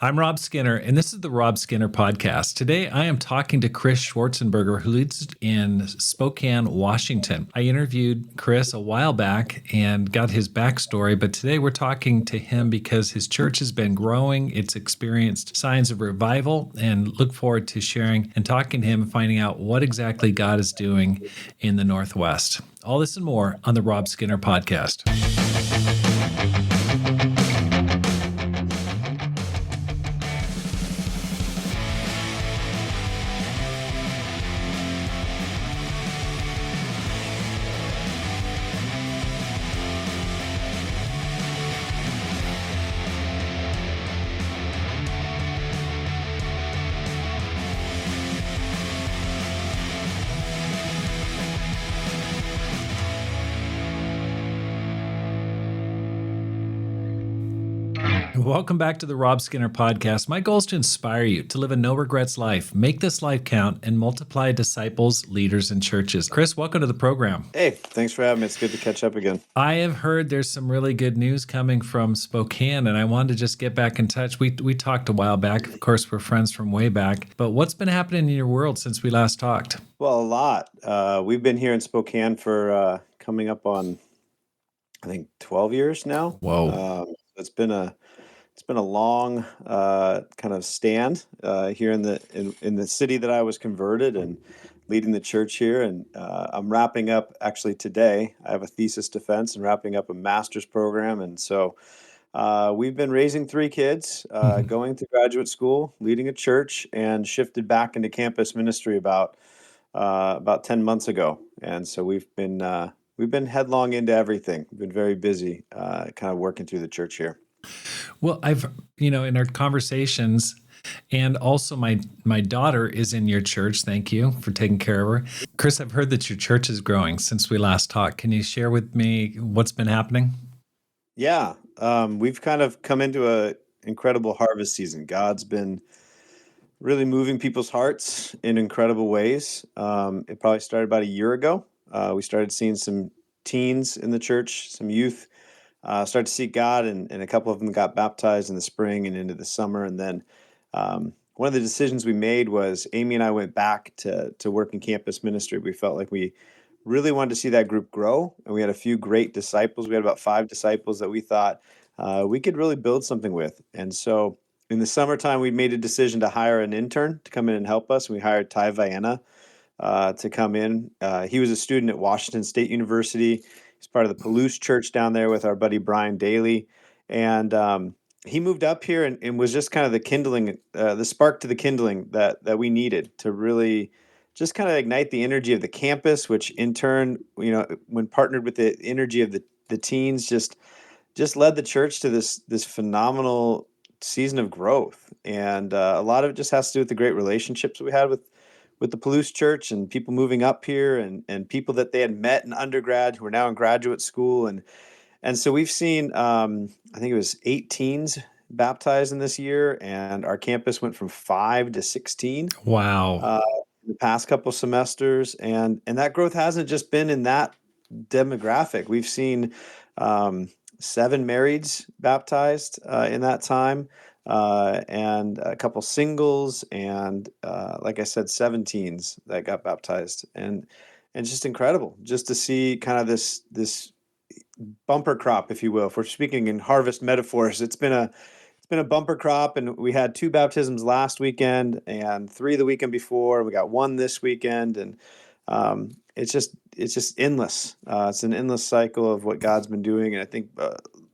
I'm Rob Skinner, and this is the Rob Skinner Podcast. Today, I am talking to Chris Schwartzenberger, who lives in Spokane, Washington. I interviewed Chris a while back and got his backstory, but today we're talking to him because his church has been growing. It's experienced signs of revival, and look forward to sharing and talking to him and finding out what exactly God is doing in the Northwest. All this and more on the Rob Skinner Podcast. Welcome back to the Rob Skinner Podcast. My goal is to inspire you to live a no-regrets life, make this life count, and multiply disciples, leaders, and churches. Chris, welcome to the program. Hey, thanks for having me. It's good to catch up again. I have heard there's some really good news coming from Spokane, and I wanted to just get back in touch. We talked a while back. Of course, we're friends from way back. But what's been happening in your world since we last talked? Well, a lot. We've been here in Spokane for coming up on, I think, 12 years now. Whoa. It's been a long kind of stand here in the city that I was converted and leading the church here. And I'm wrapping up actually today. I have a thesis defense and wrapping up a master's program. And so we've been raising 3 kids, going to graduate school, leading a church, and shifted back into campus ministry about 10 months ago. And so we've been headlong into everything. We've been very busy, kind of working through the church here. Well, in our conversations, and also my daughter is in your church. Thank you for taking care of her. Chris, I've heard that your church is growing since we last talked. Can you share with me what's been happening? Yeah, we've kind of come into a incredible harvest season. God's been really moving people's hearts in incredible ways. It probably started about a year ago. We started seeing some teens in the church, some youth start to seek God, and a couple of them got baptized in the spring and into the summer. And then one of the decisions we made was Amy and I went back to work in campus ministry. We felt like we really wanted to see that group grow, and we had a few great disciples. We had about 5 disciples that we thought we could really build something with. And so in the summertime, we made a decision to hire an intern to come in and help us. We hired Ty Viana to come in. He was a student at Washington State University. He's part of the Palouse Church down there with our buddy Brian Daly. And he moved up here and was just kind of the kindling, the spark to the kindling that we needed to really just kind of ignite the energy of the campus, which in turn, when partnered with the energy of the teens, just led the church to this phenomenal season of growth. And a lot of it just has to do with the great relationships we had with the Palouse Church and people moving up here and people that they had met in undergrad who are now in graduate school. And so we've seen, I think it was 8 teens baptized in this year, and our campus went from 5 to 16. Wow. The past couple semesters. And that growth hasn't just been in that demographic. We've seen 7 marrieds baptized in that time. And a couple singles, and like I said, 7 teens that got baptized, and it's just incredible just to see kind of this bumper crop, if you will. If we're speaking in harvest metaphors, it's been a bumper crop, and we had 2 baptisms last weekend and 3 the weekend before. We got 1 this weekend, and it's just endless. It's an endless cycle of what God's been doing, and I think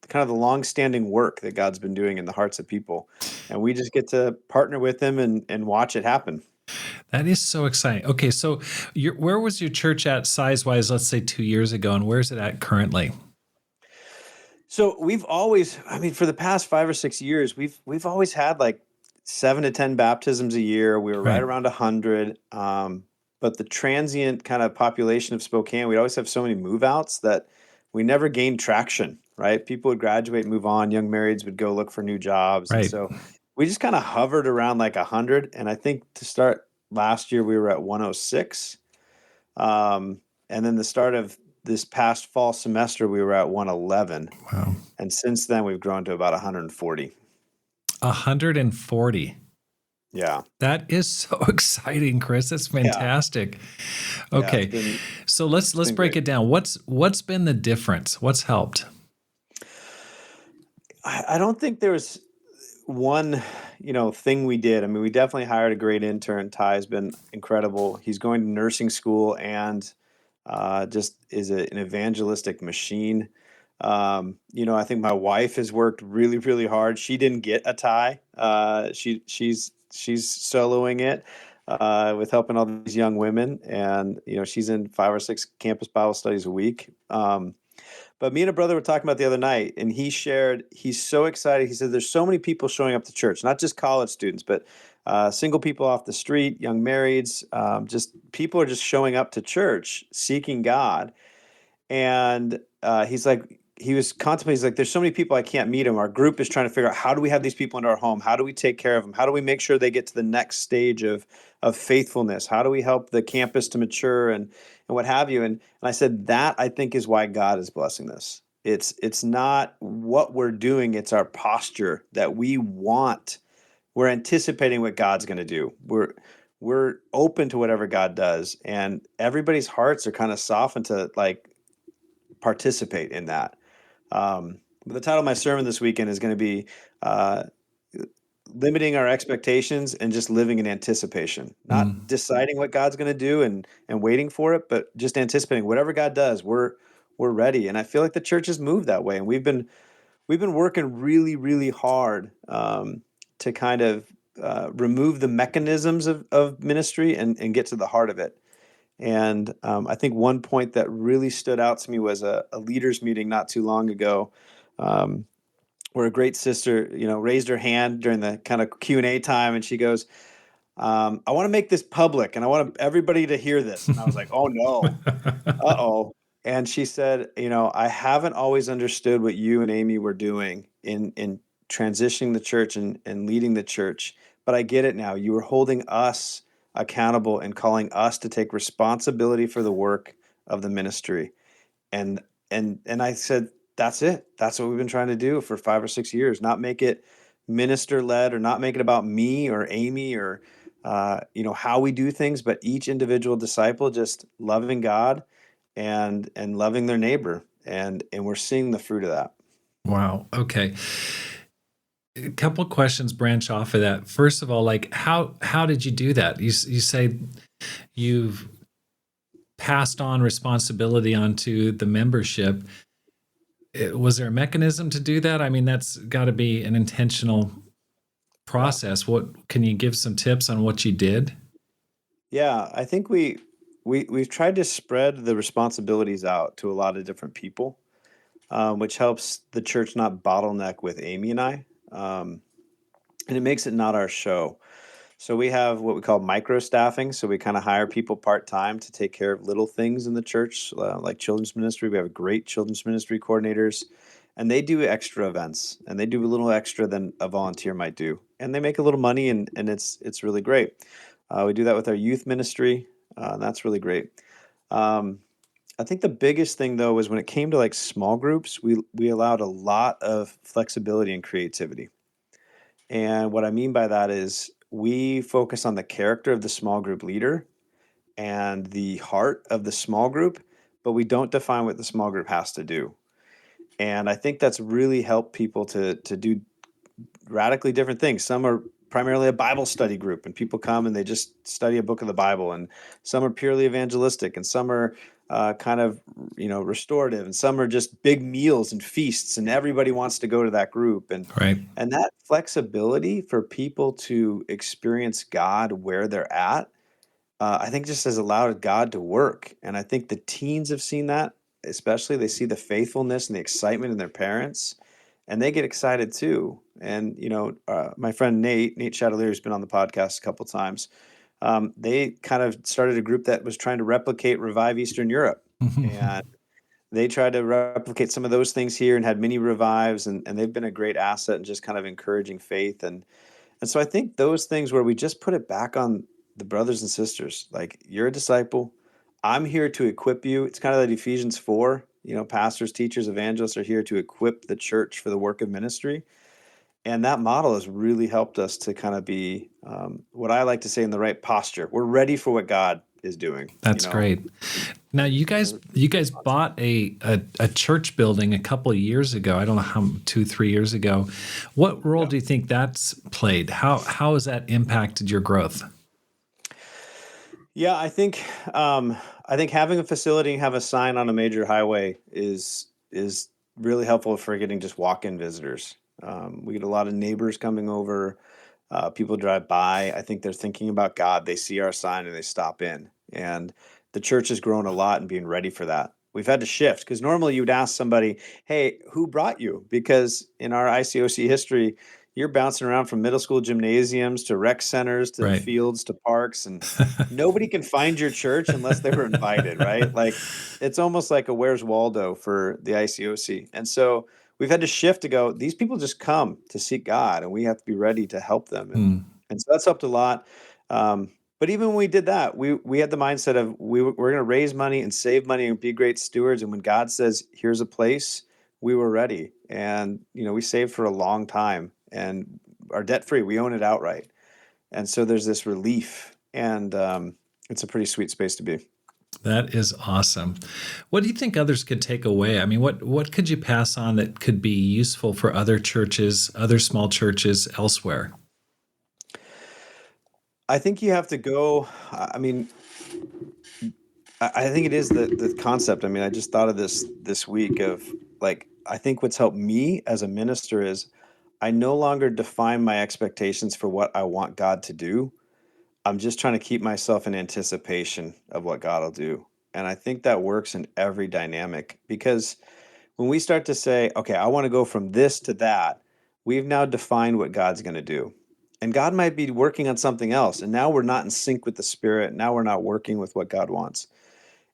kind of the long-standing work that God's been doing in the hearts of people, and we just get to partner with Him and watch it happen. That is so exciting. Okay, so where was your church at size-wise, let's say 2 years ago, and where's it at currently? So we've always, for the past 5 or 6 years, we've always had like 7 to 10 baptisms a year. We were right around 100. But the transient kind of population of Spokane, we'd always have so many move-outs that we never gained traction, right? People would graduate, move on. Young marrieds would go look for new jobs. Right. And so we just kind of hovered around like 100. And I think to start last year, we were at 106. And then the start of this past fall semester, we were at 111. Wow. And since then, we've grown to about 140. 140. Yeah. That is so exciting, Chris. That's Yeah. fantastic. Yeah. Okay. So let's Been break great. it down. What's been the difference? What's helped? I don't think there was one, thing we did. I mean, we definitely hired a great intern. Ty's been incredible. He's going to nursing school and just is an evangelistic machine. I think my wife has worked really, really hard. She didn't get a tie. She's soloing it with helping all these young women, and she's in 5 or 6 campus Bible studies a week. But me and a brother were talking about the other night, and he shared, he's so excited. He said, there's so many people showing up to church, not just college students, but single people off the street, young marrieds, just people are just showing up to church seeking God. And he's like, he was contemplating, he's like, there's so many people I can't meet them. Our group is trying to figure out, how do we have these people into our home? How do we take care of them? How do we make sure they get to the next stage of faithfulness? How do we help the campus to mature and what have you? And I said, that I think is why God is blessing this. It's not what we're doing, it's our posture that we want. We're anticipating what God's going to do. We're open to whatever God does, and everybody's hearts are kind of softened to like participate in that. But the title of my sermon this weekend is going to be uh, limiting our expectations and just living in anticipation, not deciding what God's going to do and waiting for it, but just anticipating whatever God does. We're ready, and I feel like the church has moved that way, and we've been working really, really hard to kind of remove the mechanisms of ministry and get to the heart of it. And I think one point that really stood out to me was a leaders meeting not too long ago, um, where a great sister, raised her hand during the kind of Q&A time, and she goes, "I want to make this public, and I want everybody to hear this." And I was like, "Oh no, uh-oh." And she said, "I haven't always understood what you and Amy were doing in transitioning the church and leading the church, but I get it now. You were holding us accountable and calling us to take responsibility for the work of the ministry." And and I said, "That's it. That's what we've been trying to do for 5 or 6 years. Not make it minister led, or not make it about me or Amy or how we do things, but each individual disciple just loving God and loving their neighbor, and we're seeing the fruit of that." Wow. Okay. A couple questions branch off of that. First of all, like how did you do that? You say you've passed on responsibility onto the membership. Was there a mechanism to do that? I mean, that's got to be an intentional Yeah. process. What can you give some tips on what you did? Yeah, I think we've tried to spread the responsibilities out to a lot of different people, which helps the church not bottleneck with Amy and I, and it makes it not our show. So we have what we call micro staffing. So we kind of hire people part time to take care of little things in the church, like children's ministry. We have great children's ministry coordinators, and they do extra events, and they do a little extra than a volunteer might do, and they make a little money, and it's really great. We do that with our youth ministry. And that's really great. Um, I think the biggest thing though was when it came to like small groups, we allowed a lot of flexibility and creativity. And what I mean by that is we focus on the character of the small group leader and the heart of the small group, but we don't define what the small group has to do. And I think that's really helped people to do radically different things. Some are primarily a Bible study group, and people come and they just study a book of the Bible. And some are purely evangelistic, and some are kind of restorative, and some are just big meals and feasts, and everybody wants to go to that group. And Right. and that flexibility for people to experience God where they're at, I think just has allowed God to work. And I think the teens have seen that, especially they see the faithfulness and the excitement in their parents, and they get excited too. And my friend Nate Chatelier, who's been on the podcast a couple times, they kind of started a group that was trying to replicate Revive Eastern Europe, and they tried to replicate some of those things here and had mini revives, and they've been a great asset and just kind of encouraging faith. And so I think those things where we just put it back on the brothers and sisters, like, you're a disciple. I'm here to equip you. It's kind of that Ephesians 4, pastors, teachers, evangelists are here to equip the church for the work of ministry. And that model has really helped us to kind of be what I like to say in the right posture. We're ready for what God is doing, That's great. Now, you guys bought a church building a couple of years ago. I don't know how 2-3 years ago. What role Yeah. do you think that's played? How has that impacted your growth? Yeah, I think having a facility and have a sign on a major highway is really helpful for getting just walk-in visitors. We get a lot of neighbors coming over. People drive by. I think they're thinking about God. They see our sign and they stop in. And the church has grown a lot in being ready for that. We've had to shift because normally you would ask somebody, "Hey, who brought you?" Because in our ICOC history, you're bouncing around from middle school gymnasiums to rec centers to Right. fields to parks, and nobody can find your church unless they were invited, right? Like it's almost like a Where's Waldo for the ICOC. And so we've had to shift to go, these people just come to seek God and we have to be ready to help them. Hmm. And so that's helped a lot. But even when we did that, we had the mindset of we're going to raise money and save money and be great stewards. And when God says, here's a place, we were ready. And, we saved for a long time and are debt free. We own it outright. And so there's this relief, and it's a pretty sweet space to be. That is awesome. What do you think others could take away? I mean, what could you pass on that could be useful for other churches, other small churches elsewhere? I think you have to go. I mean, I think it is the concept. I mean, I just thought of this week of like, I think what's helped me as a minister is I no longer define my expectations for what I want God to do. I'm just trying to keep myself in anticipation of what God will do. And I think that works in every dynamic because when we start to say, okay, I want to go from this to that, we've now defined what God's going to do. And God might be working on something else. And now we're not in sync with the Spirit. Now we're not working with what God wants.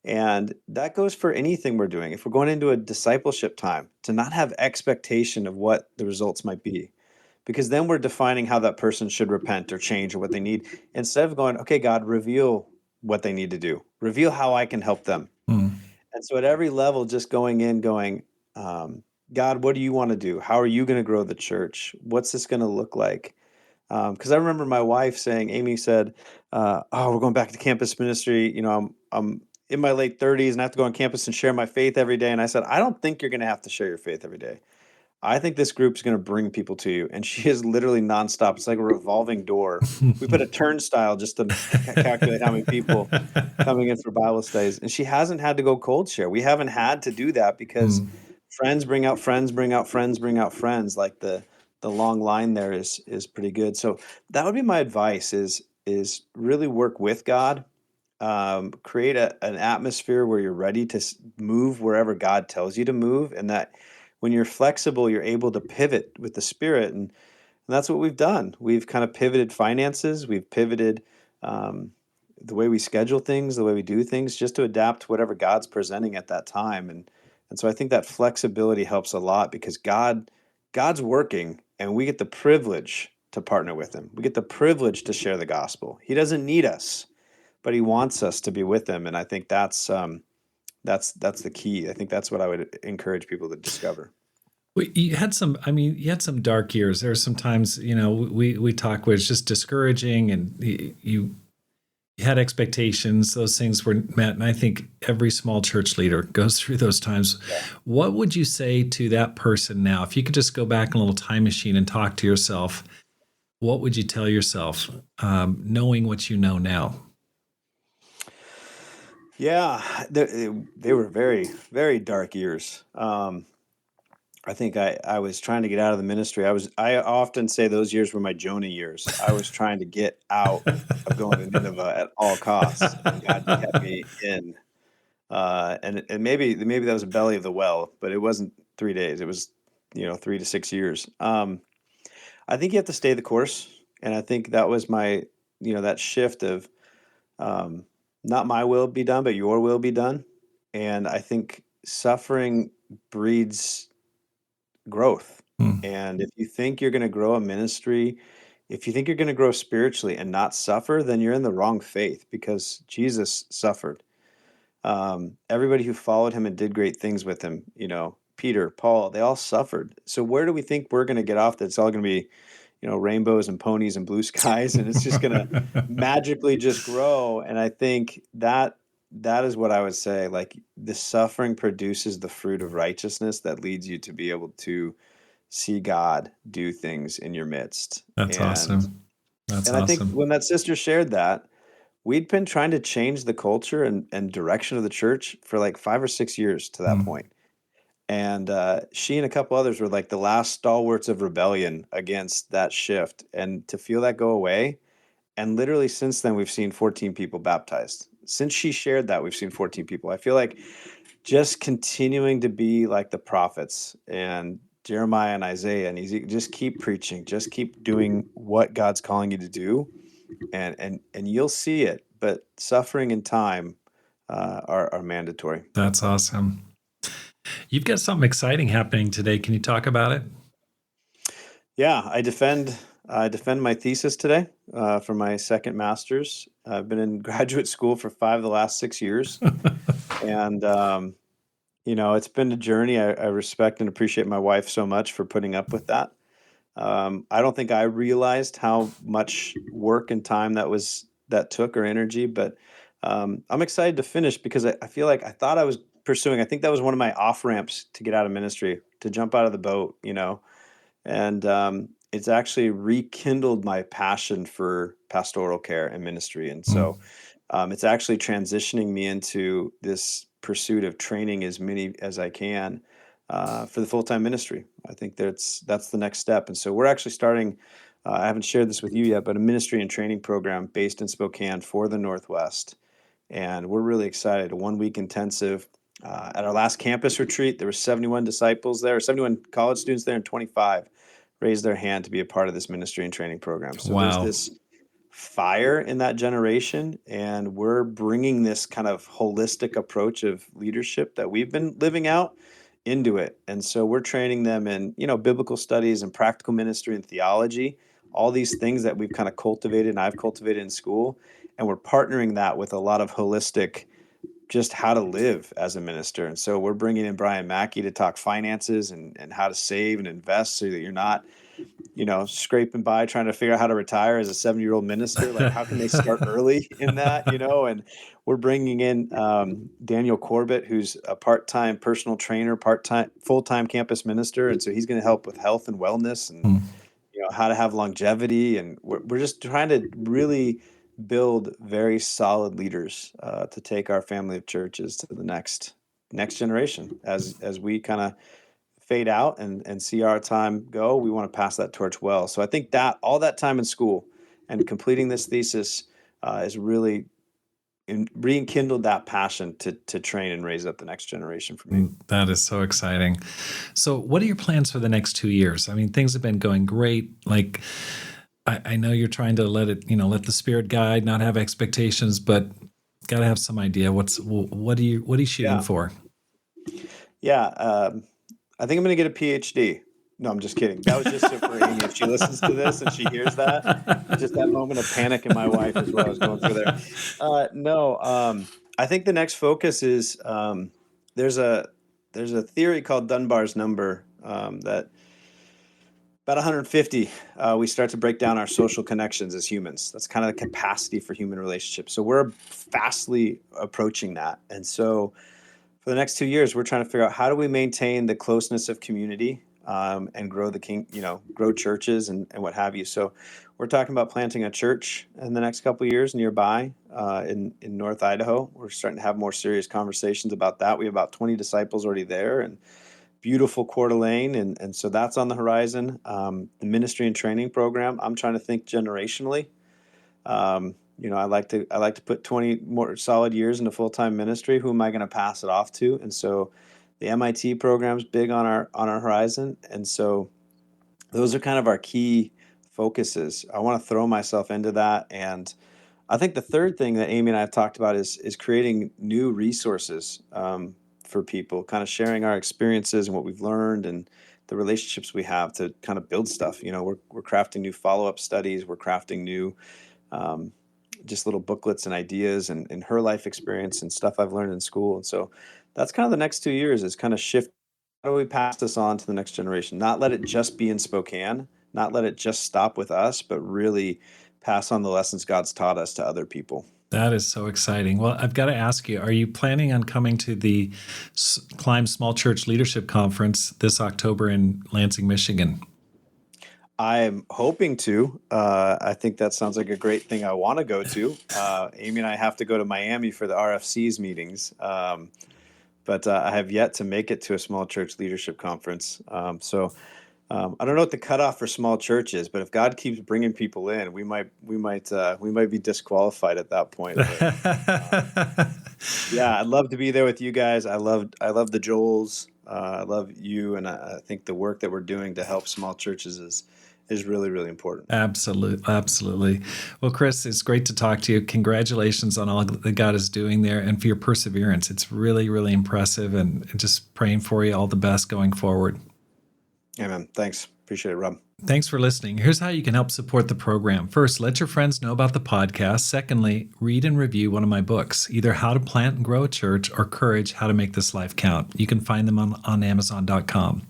And that goes for anything we're doing. If we're going into a discipleship time, to not have expectation of what the results might be, because then we're defining how that person should repent or change or what they need, instead of going, okay, God, reveal what they need to do, reveal how I can help them. Hmm. And so at every level, just going in, going, um, God, what do you want to do? How are you going to grow the church? What's this going to look like? Because I remember my wife saying, Amy said, "Oh, we're going back to campus ministry. I'm in my late 30s and I have to go on campus and share my faith every day." And I said, "I don't think you're going to have to share your faith every day. I think this group's going to bring people to you." And she is literally nonstop. It's like a revolving door. We put a turnstile just to calculate how many people coming in for Bible studies, and she hasn't had to go cold share. We haven't had to do that because Hmm. friends bring out friends, bring out friends, bring out friends. Like the long line there is pretty good. So that would be my advice: is really work with God, create an atmosphere where you're ready to move wherever God tells you to move, and that when you're flexible, you're able to pivot with the Spirit, and that's what we've done. We've kind of pivoted finances. We've pivoted um, the way we schedule things, the way we do things, just to adapt to whatever God's presenting at that time. And so I think that flexibility helps a lot because God's working, and we get the privilege to partner with Him. We get the privilege to share the gospel. He doesn't need us, but He wants us to be with Him. And I think that's the key. I think that's what I would encourage people to discover. Well, you had some dark years. There are some times, we talk where it's just discouraging and you had expectations, those things were met. And I think every small church leader goes through those times. Yeah. What would you say to that person now? If you could just go back in a little time machine and talk to yourself, what would you tell yourself, knowing what you know now? Yeah, they were very, very dark years. I think I was trying to get out of the ministry. I often say those years were my Jonah years. I was trying to get out of going to Nineveh at all costs, and God kept me in. And maybe that was a belly of the well, but it wasn't 3 days. It was 3 to 6 years. I think you have to stay the course, and I think that was my that shift of um, not my will be done, but your will be done. And I think suffering breeds growth. Hmm. And if you think you're going to grow a ministry, if you think you're going to grow spiritually and not suffer, then you're in the wrong faith because Jesus suffered. Everybody who followed him and did great things with him, Peter, Paul, they all suffered. So where do we think we're going to get off? That's all going to be, rainbows and ponies and blue skies, and it's just going to magically just grow. And I think that is what I would say. Like, the suffering produces the fruit of righteousness that leads you to be able to see God do things in your midst. That's And awesome. That's and I think awesome. when that sister shared that, we'd been trying to change the culture and direction of the church for like 5 or 6 years to that Mm, point. And she and a couple others were like the last stalwarts of rebellion against that shift. And to feel that go away, and literally since then, we've seen 14 people baptized. Since she shared that, we've seen 14 people. I feel like just continuing to be like the prophets and Jeremiah and Isaiah and Ezekiel, just keep preaching, just keep doing what God's calling you to do, and you'll see it. But suffering and time are mandatory. that's awesome. You've got something exciting happening today. Can you talk about it? Yeah, I defend my thesis today for my second master's. I've been in graduate school for 5 of the last 6 years, and it's been a journey. I respect and appreciate my wife so much for putting up with that. I don't think I realized how much work and time that took, or energy, but I'm excited to finish because I feel like I thought I was pursuing. I think that was one of my off ramps to get out of ministry, to jump out of the boat, and it's actually rekindled my passion for pastoral care and ministry. And Mm, so it's actually transitioning me into this pursuit of training as many as I can for the full-time ministry. I think that's the next step. And so we're actually starting. I haven't shared this with you yet, but a ministry and training program based in Spokane for the Northwest, and we're really excited. A 1 week intensive. At our last campus retreat, there were 71 disciples there, 71 college students there, and 25 raised their hand to be a part of this ministry and training program. So there's wow. this fire in that generation, and we're bringing this kind of holistic approach of leadership that we've been living out into it. And so we're training them in, biblical studies and practical ministry and theology, all these things that we've kind of cultivated and I've cultivated in school. And we're partnering that with a lot of holistic, just how to live as a minister. And so we're bringing in Brian Mackey to talk finances and how to save and invest so that you're not, scraping by trying to figure out how to retire as a 70-year-old minister. Like, how can they start early in that, And we're bringing in Daniel Corbett, who's a part-time personal trainer, part-time, full-time campus minister. And so he's going to help with health and wellness and, Mm, how to have longevity. And we're just trying to really build very solid leaders to take our family of churches to the next generation. As we kind of fade out and see our time go, we want to pass that torch well. So I think that all that time in school and completing this thesis is really rekindled that passion to train and raise up the next generation for me. that is so exciting. So, what are your plans for the next 2 years? I mean, things have been going great. Like, I know you're trying to let the spirit guide, not have expectations, but got to have some idea. What are you shooting Yeah, for? yeah. I think I'm going to get a PhD. No, I'm just kidding. That was just so for Amy. If she listens to this and she hears that, just that moment of panic in my wife is what I was going through there. No, I think the next focus is there's a there's a theory called Dunbar's number that about 150 we start to break down our social connections as humans. That's kind of the capacity for human relationships. So we're fastly approaching that, and so for the next 2 years, we're trying to figure out how do we maintain the closeness of community and grow grow churches and what have you. So we're talking about planting a church in the next couple of years nearby in North Idaho. We're starting to have more serious conversations about that. We have about 20 disciples already there, and beautiful Coeur d'Alene, and so that's on the horizon. The ministry and training program, I'm trying to think generationally. I like to put 20 more solid years into full-time ministry. Who am I going to pass it off to? And so the MIT program's big on our horizon. And so those are kind of our key focuses. I want to throw myself into that. And I think the third thing that Amy and I have talked about is creating new resources for people, kind of sharing our experiences and what we've learned and the relationships we have to kind of build stuff. We're crafting new follow-up studies. We're crafting new um, just little booklets and ideas and her life experience and stuff I've learned in school. And so that's kind of the next 2 years is kind of shifting do we pass this on to the next generation? Not let it just be in Spokane, not let it just stop with us, but really pass on the lessons God's taught us to other people. That is so exciting. Well, I've got to ask you, are you planning on coming to the Climb Small Church Leadership Conference this October in Lansing, Michigan? I'm hoping to. I think that sounds like a great thing I want to go to. Amy and I have to go to Miami for the RFC's meetings, but I have yet to make it to a small church leadership conference. I don't know what the cutoff for small church is, but if God keeps bringing people in, we might be disqualified at that point. But, yeah, I'd love to be there with you guys. I love the Joels. I love you, and I think the work that we're doing to help small churches is really, really important. Absolutely. Well, Chris, it's great to talk to you. Congratulations on all that God is doing there and for your perseverance. It's really, really impressive, and just praying for you all the best going forward. Amen. Thanks. Appreciate it, Rob. Thanks for listening. Here's how you can help support the program. First, let your friends know about the podcast. Secondly, read and review one of my books, either How to Plant and Grow a Church or Courage, How to Make This Life Count. You can find them on Amazon.com.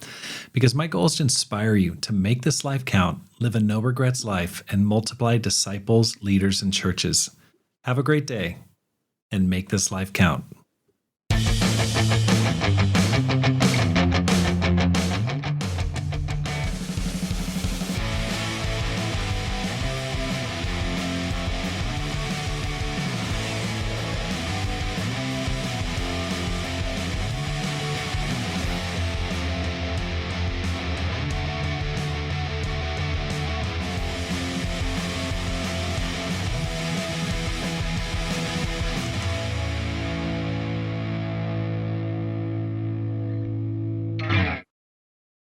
Because my goal is to inspire you to make this life count, live a no regrets life, and multiply disciples, leaders, and churches. Have a great day, and make this life count.